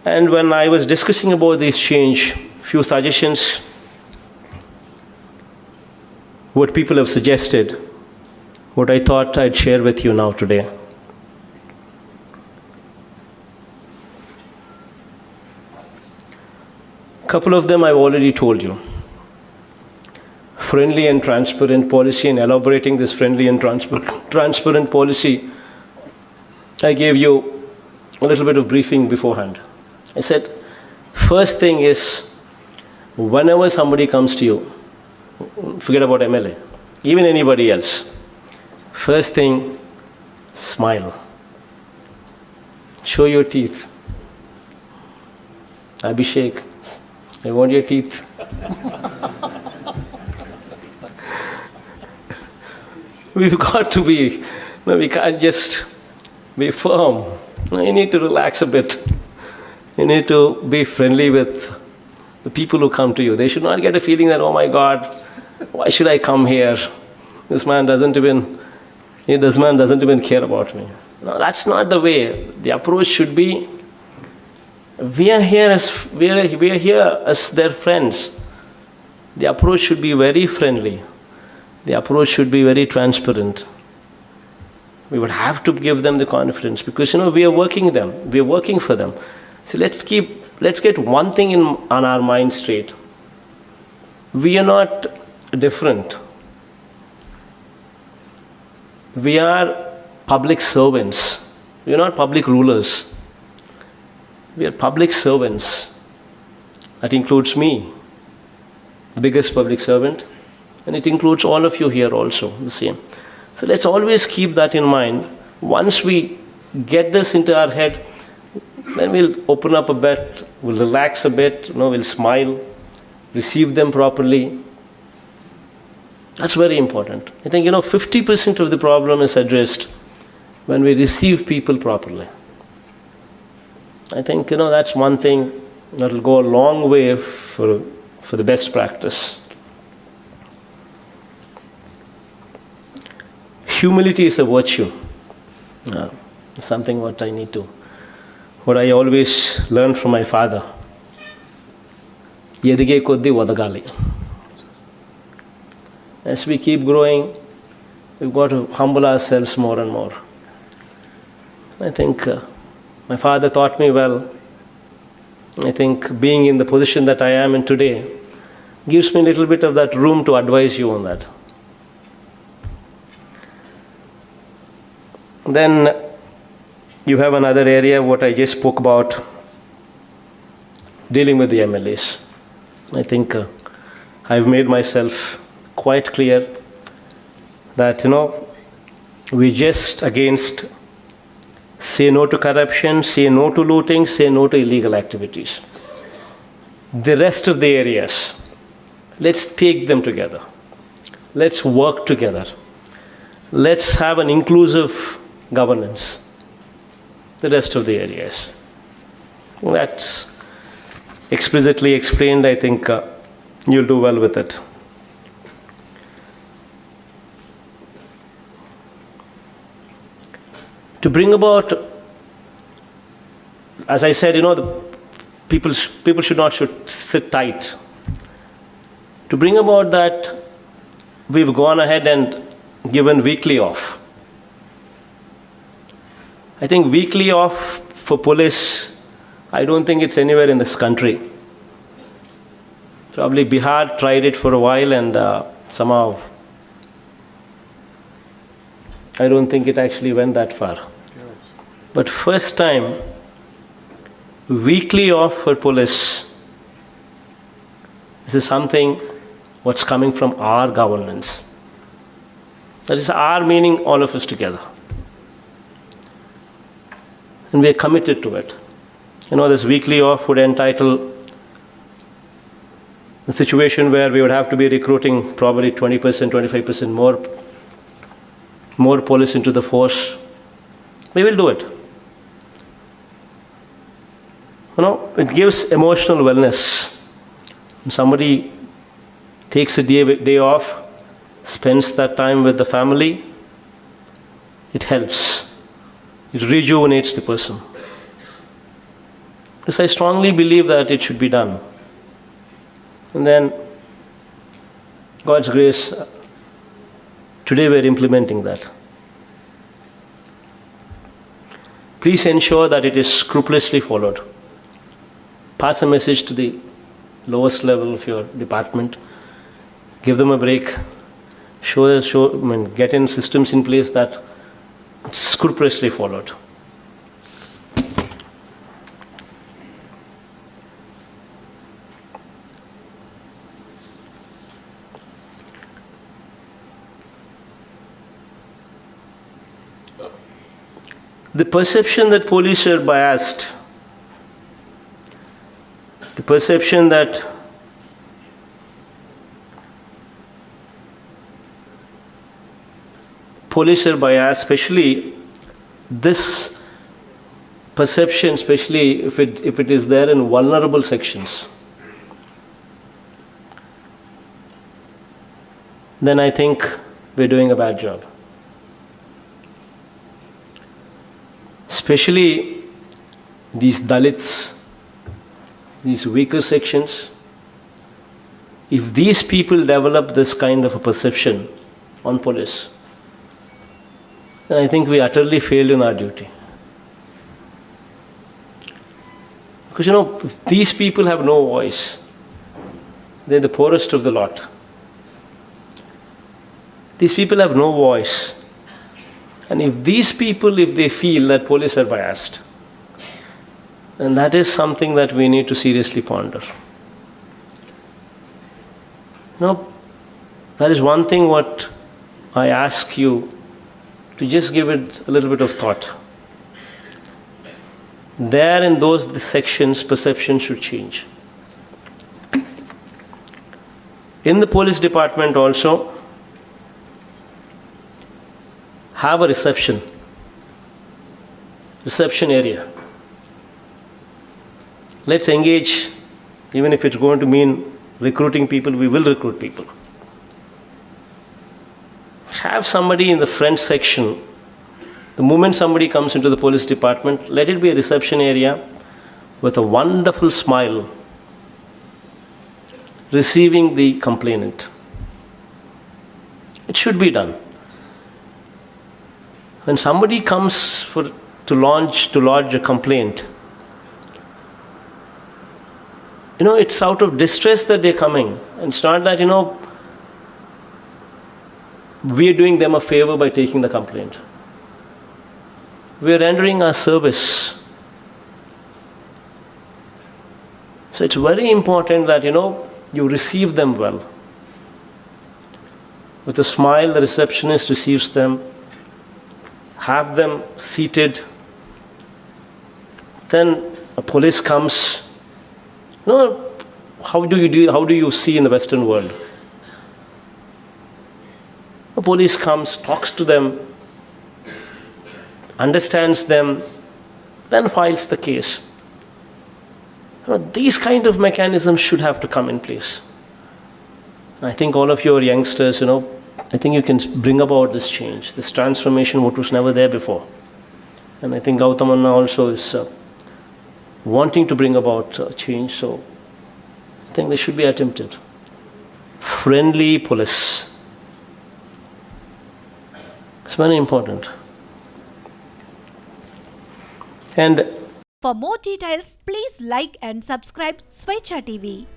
And when I was discussing about this change, few suggestions, what people have suggested, what I thought I'd share with you now today. A couple of them I've already told you. Friendly and transparent policy, and elaborating this friendly and transparent policy, I gave you a little bit of briefing beforehand. I said, first thing is, whenever somebody comes to you, forget about MLA, even anybody else, first thing, smile. Show your teeth. Abhishek, I want your teeth. We've got to be, no, we can't just be firm. No, you need to relax a bit. You need to be friendly with the people who come to you. They should not get a feeling that, oh my God, why should I come here? This man doesn't even care about me. No, that's not the way. The approach should be, we are here as their friends. The approach should be very friendly. The approach should be very transparent. We would have to give them the confidence because, we are working them. We are working for them. So let's get one thing on our mind straight. We are not different. We are public servants. We are not public rulers. We are public servants. That includes me, the biggest public servant, and it includes all of you here also, the same. So let's always keep that in mind. Once we get this into our head, then we'll open up a bit, we'll relax a bit, we'll smile, receive them properly. That's very important. I think, 50% of the problem is addressed when we receive people properly. I think, that's one thing that will go a long way for the best practice. Humility is a virtue. Something what I always learned from my father. Yedige koddi vadagali. As we keep growing, we've got to humble ourselves more and more. I think my father taught me well. I think being in the position that I am in today gives me a little bit of that room to advise you on that. Then you have another area, what I just spoke about, dealing with the MLAs. I think I've made myself quite clear that, we just against say no to corruption, say no to looting, say no to illegal activities. The rest of the areas, let's take them together. Let's work together. Let's have an inclusive governance. The rest of the areas. That's explicitly explained. I think you'll do well with it. To bring about, as I said, the people should sit tight. To bring about that, we've gone ahead and given weekly off. I think weekly off for police, I don't think it's anywhere in this country. Probably Bihar tried it for a while and somehow I don't think it actually went that far. But first time, weekly off for police, this is something what's coming from our governance. That is our meaning, all of us together. And we are committed to it. This weekly off would entitle the situation where we would have to be recruiting probably 20%, 25% more police into the force. We will do it. It gives emotional wellness. When somebody takes a day off, spends that time with the family, it helps. It rejuvenates the person. Because I strongly believe that it should be done. And then, God's grace, today we're implementing that. Please ensure that it is scrupulously followed. Pass a message to the lowest level of your department. Give them a break. Get in systems in place that it's scrupulously followed. The perception that police are biased, the perception that police are biased, especially this perception, especially if it is there in vulnerable sections, then I think we're doing a bad job. Especially these Dalits, these weaker sections, if these people develop this kind of a perception on police, then I think we utterly failed in our duty. Because these people have no voice. They're the poorest of the lot. These people have no voice. And if these people, if they feel that police are biased, then that is something that we need to seriously ponder. That is one thing what I ask you to just give it a little bit of thought. There in those sections, perception should change. In the police department also, have a reception area. Let's engage, even if it's going to mean recruiting people, we will recruit people. Have somebody in the front section. The moment somebody comes into the police department, let it be a reception area with a wonderful smile, receiving the complainant. It should be done. When somebody comes to lodge a complaint, it's out of distress that they're coming. And it's not that, we're doing them a favor by taking the complaint. We're rendering our service. So it's very important that, you receive them well. With a smile, the receptionist receives them. Have them seated. Then a police comes. How do you see in the Western world? A police comes, talks to them, understands them, then files the case. These kind of mechanisms should have to come in place. I think all of your youngsters, I think you can bring about this change, this transformation, what was never there before. And I think Gautamanna also is wanting to bring about change, so I think they should be attempted. Friendly police. It's very important. And for more details, please like and subscribe Swetcha TV.